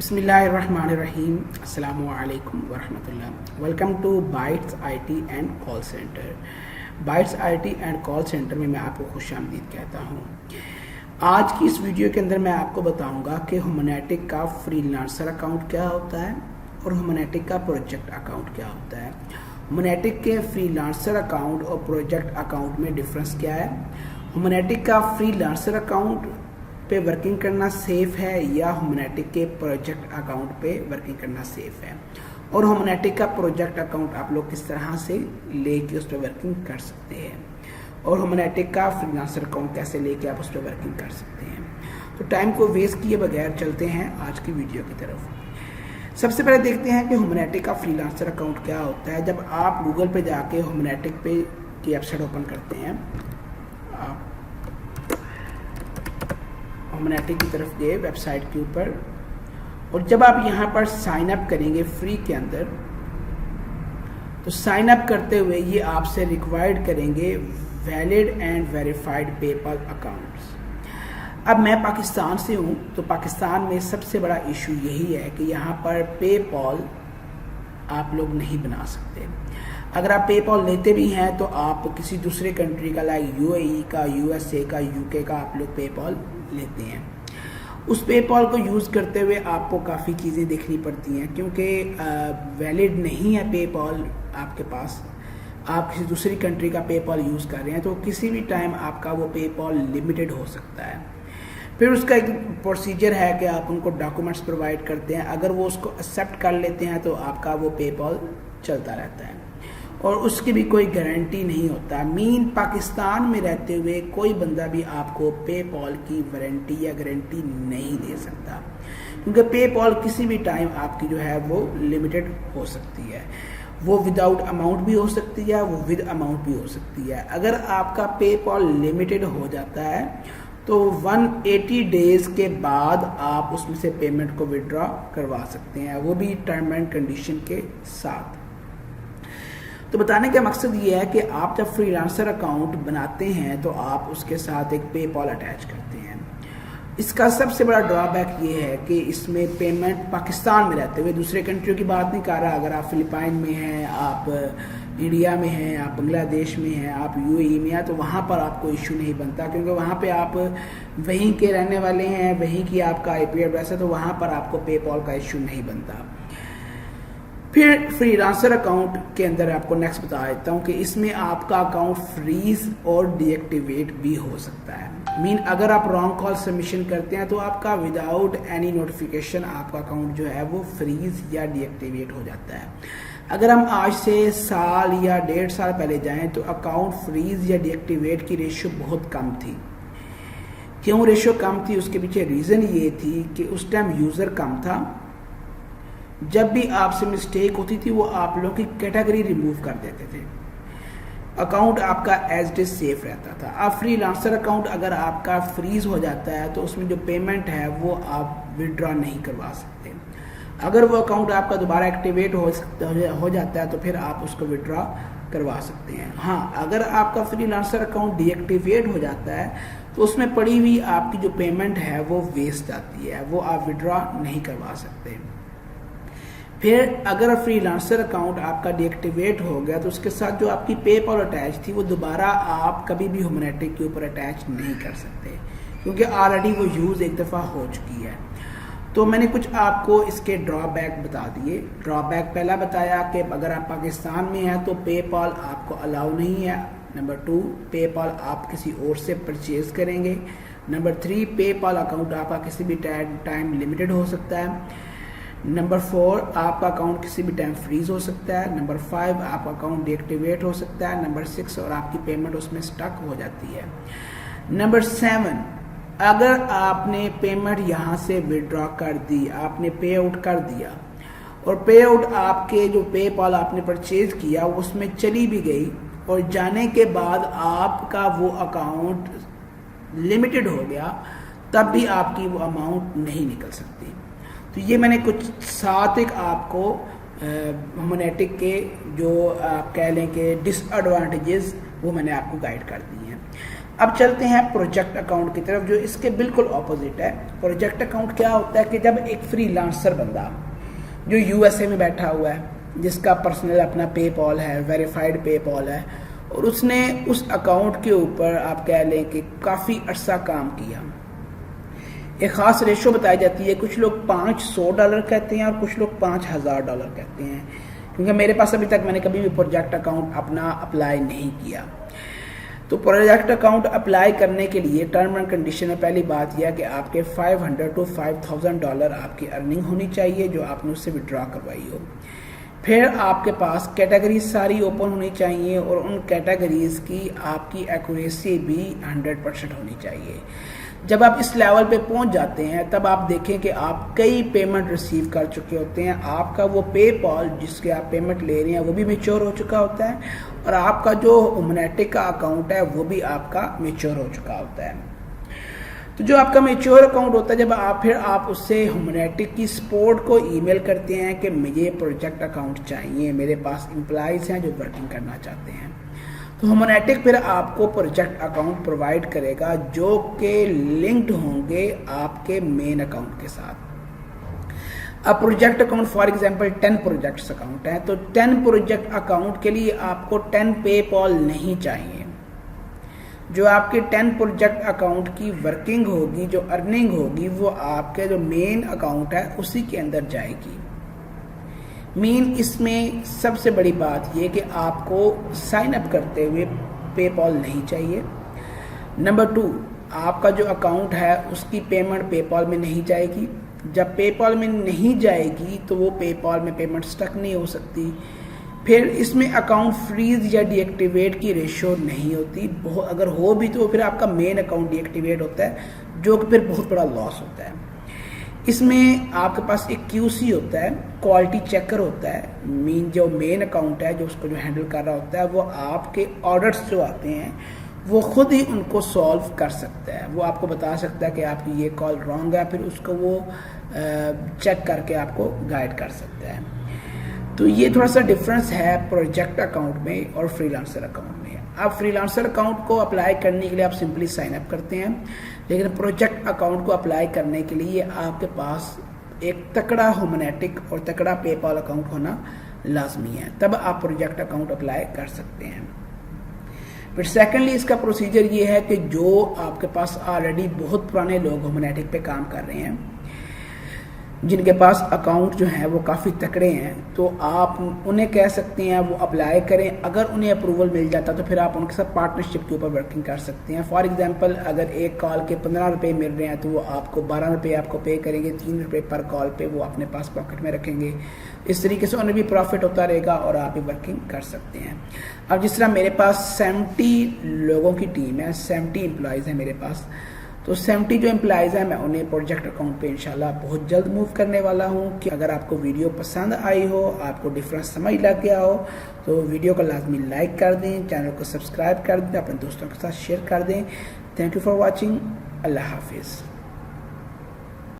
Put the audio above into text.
بسم اللہ الرحمن الرحیم. السلام علیکم ورحمۃ اللہ. Welcome to Bytes I T and call centre. Bytes I T and call centre میں آپ کو خوش آمدید کہتا ہوں. آج کی اس ویڈیو کے اندر میں آپ کو بتاؤں گا کہ ہومنیٹک کا فری لانسر اکاؤنٹ کیا ہوتا ہے اور ہومنیٹک کا پروجیکٹ اکاؤنٹ کیا ہوتا ہے. ہومنیٹک کے فری لانسر اکاؤنٹ اور پروجیکٹ اکاؤنٹ میں ڈفرنس کیا ہے. ہومنیٹک کا فری لانسر اکاؤنٹ پہ ورکنگ کرنا سیف ہے یا ہومنیٹک کے پروجیکٹ اکاؤنٹ پہ ورکنگ کرنا سیف ہے, اور ہومنیٹک کا پروجیکٹ اکاؤنٹ آپ لوگ کس طرح سے لے کے اس پہ ورکنگ کر سکتے ہیں, اور ہومنیٹک کا فری لانسر اکاؤنٹ کیسے لے کے آپ اس پہ ورکنگ کر سکتے ہیں. تو ٹائم کو ویسٹ کیے بغیر چلتے ہیں آج کی ویڈیو کی طرف. سب سے پہلے دیکھتے ہیں کہ ہومنیٹک کا فری لانسر اکاؤنٹ کیا ہوتا ہے. جب آپ گوگل پہ جا کے ہومنیٹک پہ کی ویب سائٹ اوپن کرتے ہیں, آپ ہومنیٹک کی طرف گئے ویب سائٹ کے اوپر, اور جب آپ یہاں پر سائن اپ کریں گے فری کے اندر, تو سائن اپ کرتے ہوئے یہ آپ سے ریکوائرڈ کریں گے valid and verified PayPal accounts. اب میں پاکستان سے ہوں, تو پاکستان میں سب سے بڑا ایشو یہی ہے کہ یہاں پر پے پال آپ لوگ نہیں بنا سکتے. اگر آپ پے پال لیتے بھی ہیں تو آپ کسی دوسرے کنٹری کا, لائک یو اے ای کا, یو ایس اے کا, یو کے کا آپ لوگ پے پال لیتے ہیں. اس پے پال کو یوز کرتے ہوئے آپ کو کافی چیزیں دیکھنی پڑتی ہیں, کیونکہ ویلڈ نہیں ہے پے پال آپ کے پاس, آپ کسی دوسری کنٹری کا پے پال یوز کر رہے ہیں, تو کسی بھی ٹائم آپ کا وہ پے پال لمیٹڈ ہو سکتا ہے. پھر اس کا ایک پروسیجر ہے کہ آپ ان کو ڈاکومنٹس پرووائڈ کرتے ہیں, اگر وہ اس کو ایکسیپٹ کر لیتے ہیں تو آپ کا وہ پے پال چلتا رہتا ہے, اور اس کی بھی کوئی گارنٹی نہیں ہوتا. پاکستان میں رہتے ہوئے کوئی بندہ بھی آپ کو پے پال کی وارنٹی یا گارنٹی نہیں دے سکتا, کیونکہ پے پال کسی بھی ٹائم آپ کی جو ہے وہ لمیٹڈ ہو سکتی ہے. وہ وداؤٹ اماؤنٹ بھی ہو سکتی ہے, وہ ود اماؤنٹ بھی ہو سکتی ہے. اگر آپ کا پے پال لمیٹڈ ہو جاتا ہے تو 180 ڈیز کے بعد آپ اس میں سے پیمنٹ کو وڈرا کروا سکتے ہیں, وہ بھی ٹرم اینڈ کنڈیشن کے ساتھ. تو بتانے کا مقصد یہ ہے کہ آپ جب فری لانسر اکاؤنٹ بناتے ہیں تو آپ اس کے ساتھ ایک پے پال اٹیچ کرتے ہیں. اس کا سب سے بڑا ڈرا بیک یہ ہے کہ اس میں پیمنٹ پاکستان میں رہتے ہوئے, دوسرے کنٹریوں کی بات نہیں کر رہا, اگر آپ فلپائن میں ہیں, آپ انڈیا میں ہیں, آپ بنگلہ دیش میں ہیں, آپ یو اے ای میں ہیں, تو وہاں پر آپ کو ایشو نہیں بنتا, کیونکہ وہاں پہ آپ وہیں کے رہنے والے ہیں, وہیں کی آپ کا آئی پی ایڈریس ہے, تو وہاں پر آپ کو پے پال کا ایشو نہیں بنتا. پھر فری لانسر اکاؤنٹ کے اندر آپ کو نیکسٹ بتا دیتا ہوں کہ اس میں آپ کا اکاؤنٹ فریز اور ڈی ایکٹیویٹ بھی ہو سکتا ہے. اگر آپ رانگ کال سبمیشن کرتے ہیں تو آپ کا وداؤٹ اینی نوٹیفیکیشن آپ کا اکاؤنٹ جو ہے وہ فریز یا ڈی ایکٹیویٹ ہو جاتا ہے. اگر ہم آج سے سال یا 1.5 سال پہلے جائیں تو اکاؤنٹ فریز یا ڈی ایکٹیویٹ کی ریشو بہت کم تھی. کیوں ریشو کم تھی؟ اس کے پیچھے ریزن یہ تھی کہ اس ٹائم یوزر کم تھا. جب بھی آپ سے مسٹیک ہوتی تھی وہ آپ لوگوں کی کیٹیگری ریموو کر دیتے تھے, اکاؤنٹ آپ کا ایز اٹ از سیف رہتا تھا. اب فری لانسر اکاؤنٹ اگر آپ کا فریز ہو جاتا ہے تو اس میں جو پیمنٹ ہے وہ آپ وڈرا نہیں کروا سکتے. اگر وہ اکاؤنٹ آپ کا دوبارہ ایکٹیویٹ ہو جاتا ہے تو پھر آپ اس کو وڈرا کروا سکتے ہیں. ہاں, اگر آپ کا freelancer account deactivate ہو جاتا ہے تو اس میں پڑی ہوئی آپ کی جو پیمنٹ ہے وہ ویسٹ جاتی ہے, وہ آپ وڈرا نہیں کروا سکتے. پھر اگر فری لانسر اکاؤنٹ آپ کا ڈی ایکٹیویٹ ہو گیا تو اس کے ساتھ جو آپ کی پے پال اٹیچ تھی وہ دوبارہ آپ کبھی بھی ہومنیٹک کے اوپر اٹیچ نہیں کر سکتے, کیونکہ آلریڈی وہ یوز ایک دفعہ ہو چکی ہے. تو میں نے کچھ آپ کو اس کے ڈرا بیک بتا دیے. ڈرا بیک پہلا بتایا کہ اگر آپ پاکستان میں ہیں تو پے پال آپ کو الاؤ نہیں ہے. نمبر 2, پے پال آپ کسی اور سے پرچیز کریں گے. نمبر 3, پے پال اکاؤنٹ آپ کا کسی بھی ٹائم لمیٹڈ ہو سکتا ہے. نمبر 4, آپ کا اکاؤنٹ کسی بھی ٹائم فریز ہو سکتا ہے. نمبر 5, آپ کا اکاؤنٹ ڈی ایکٹیویٹ ہو سکتا ہے. نمبر 6, اور آپ کی پیمنٹ اس میں سٹک ہو جاتی ہے. نمبر 7, اگر آپ نے پیمنٹ یہاں سے وڈرا کر دی, آپ نے پے آؤٹ کر دیا, اور پے آؤٹ آپ کے جو پے پال آپ نے پرچیز کیا اس میں چلی بھی گئی, اور جانے کے بعد آپ کا وہ اکاؤنٹ لمیٹڈ ہو گیا, تب بھی آپ کی وہ اماؤنٹ نہیں نکل سکتی. تو یہ میں نے کچھ 7 آپ کو ہومنیٹک کے جو آپ کہہ لیں کہ ڈس ایڈوانٹیجز وہ میں نے آپ کو گائیڈ کر دی ہیں. اب چلتے ہیں پروجیکٹ اکاؤنٹ کی طرف، جو اس کے بالکل اپوزٹ ہے۔ پروجیکٹ اکاؤنٹ کیا ہوتا ہے کہ جب ایک فری لانسر بندہ جو یو ایس اے میں بیٹھا ہوا ہے، جس کا پرسنل اپنا پے پال ہے، ویریفائڈ پے پال ہے، اور اس نے اس اکاؤنٹ کے اوپر آپ کہہ لیں کہ کافی عرصہ کام کیا، ایک خاص ریشو بتائی جاتی ہے، کچھ لوگ $500 کہتے ہیں اور کچھ لوگ $5000 کہتے ہیں، کیونکہ میرے پاس ابھی تک میں نے کبھی بھی پروجیکٹ اکاؤنٹ اپنا اپلائی نہیں کیا۔ تو پروجیکٹ اکاؤنٹ اپلائی کرنے کے لیے ٹرم اینڈ کنڈیشن میں پہلی بات یہ ہے کہ آپ کے $500 to $5000 آپ کی ارننگ ہونی چاہیے جو آپ نے اس سے وڈرا کروائی ہو۔ پھر آپ کے پاس کیٹیگریز ساری اوپن ہونی چاہیے اور ان کیٹیگریز کی آپ کی ایکوریسی بھی 100% ہونی چاہیے۔ جب آپ اس لیول پہ پہنچ جاتے ہیں تب آپ دیکھیں کہ آپ کئی پیمنٹ ریسیو کر چکے ہوتے ہیں، آپ کا وہ پے پال جس کے آپ پیمنٹ لے رہے ہیں وہ بھی میچور ہو چکا ہوتا ہے، اور آپ کا جو ہومنیٹک کا اکاؤنٹ ہے وہ بھی آپ کا میچور ہو چکا ہوتا ہے۔ تو جو آپ کا میچور اکاؤنٹ ہوتا ہے، جب آپ اس سے ہومنیٹک کی سپورٹ کو ای میل کرتے ہیں کہ مجھے پروجیکٹ اکاؤنٹ چاہیے، میرے پاس امپلائیز ہیں جو ورکنگ کرنا چاہتے ہیں، تو ہومنیٹک پھر آپ کو پروجیکٹ اکاؤنٹ پرووائڈ کرے گا جو کہ لنکڈ ہوں گے آپ کے مین اکاؤنٹ کے ساتھ۔ اب project account for example 10 projects account ہے، تو 10 پروجیکٹ اکاؤنٹ کے لیے آپ کو 10 پے پال نہیں چاہیے۔ جو آپ کے 10 پروجیکٹ اکاؤنٹ کی ورکنگ ہوگی، جو ارننگ ہوگی، وہ آپ کے جو مین اکاؤنٹ ہے اسی کے اندر جائے گی۔ مین اس میں سب سے بڑی بات یہ کہ آپ کو سائن اپ کرتے ہوئے پے پال نہیں چاہیے۔ نمبر 2، آپ کا جو اکاؤنٹ ہے اس کی پیمنٹ پے پال میں نہیں جائے گی۔ جب پے پال میں نہیں جائے گی تو وہ پے پال میں پیمنٹ سٹک نہیں ہو سکتی۔ پھر اس میں اکاؤنٹ فریز یا ڈی ایکٹیویٹ کی ریشو نہیں ہوتی، اگر ہو بھی تو پھر آپ کا مین اکاؤنٹ ڈی ایکٹیویٹ ہوتا ہے جو کہ پھر بہت بڑا لاس ہوتا ہے۔ اس میں آپ کے پاس ایک کیو سی ہوتا ہے، کوالٹی چیکر ہوتا ہے، جو مین اکاؤنٹ ہے جو اس کو جو ہینڈل کر رہا ہوتا ہے، وہ آپ کے آرڈرز جو آتے ہیں وہ خود ہی ان کو سولو کر سکتا ہے، وہ آپ کو بتا سکتا ہے کہ آپ کی یہ کال رانگ ہے، پھر اس کو وہ چیک کر کے آپ کو گائیڈ کر سکتا ہے۔ تو یہ تھوڑا سا ڈفرنس ہے پروجیکٹ اکاؤنٹ میں اور فری لانسر اکاؤنٹ میں۔ اب فری لانسر اکاؤنٹ کو اپلائی کرنے کے لیے آپ سمپلی سائن اپ کرتے ہیں، لیکن پروجیکٹ اکاؤنٹ کو اپلائی کرنے کے لیے آپ کے پاس ایک تکڑا ہومنیٹک اور تکڑا پے پال اکاؤنٹ ہونا لازمی ہے، تب آپ پروجیکٹ اکاؤنٹ اپلائی کر سکتے ہیں۔ پھر سیکنڈلی اس کا پروسیجر یہ ہے کہ جو آپ کے پاس آلریڈی بہت پرانے لوگ ہومنیٹک پہ کام کر رہے ہیں، جن کے پاس اکاؤنٹ جو ہیں وہ کافی تکڑے ہیں، تو آپ انہیں کہہ سکتے ہیں وہ اپلائی کریں۔ اگر انہیں اپروول مل جاتا تو پھر آپ ان کے ساتھ پارٹنرشپ کے اوپر ورکنگ کر سکتے ہیں۔ فار ایگزامپل اگر ایک کال کے $15 مل رہے ہیں تو وہ آپ کو $12 آپ کو پے کریں گے، $3 پر کال پہ وہ اپنے پاس پاکٹ میں رکھیں گے۔ اس طریقے سے انہیں بھی پروفٹ ہوتا رہے گا اور آپ بھی ورکنگ کر سکتے ہیں۔ اب جس طرح میرے پاس 70 لوگوں کی ٹیم ہے، 70 امپلائیز ہیں میرے پاس، تو 70 جو امپلائیز ہیں میں انہیں پروجیکٹ اکاؤنٹ پہ انشاءاللہ بہت جلد موو کرنے والا ہوں۔ کہ اگر آپ کو ویڈیو پسند آئی ہو، آپ کو ڈفرنس سمجھ لگ گیا ہو، تو ویڈیو کو لازمی لائک کر دیں، چینل کو سبسکرائب کر دیں، اپنے دوستوں کے ساتھ شیئر کر دیں۔ Thank you for watching. اللہ حافظ۔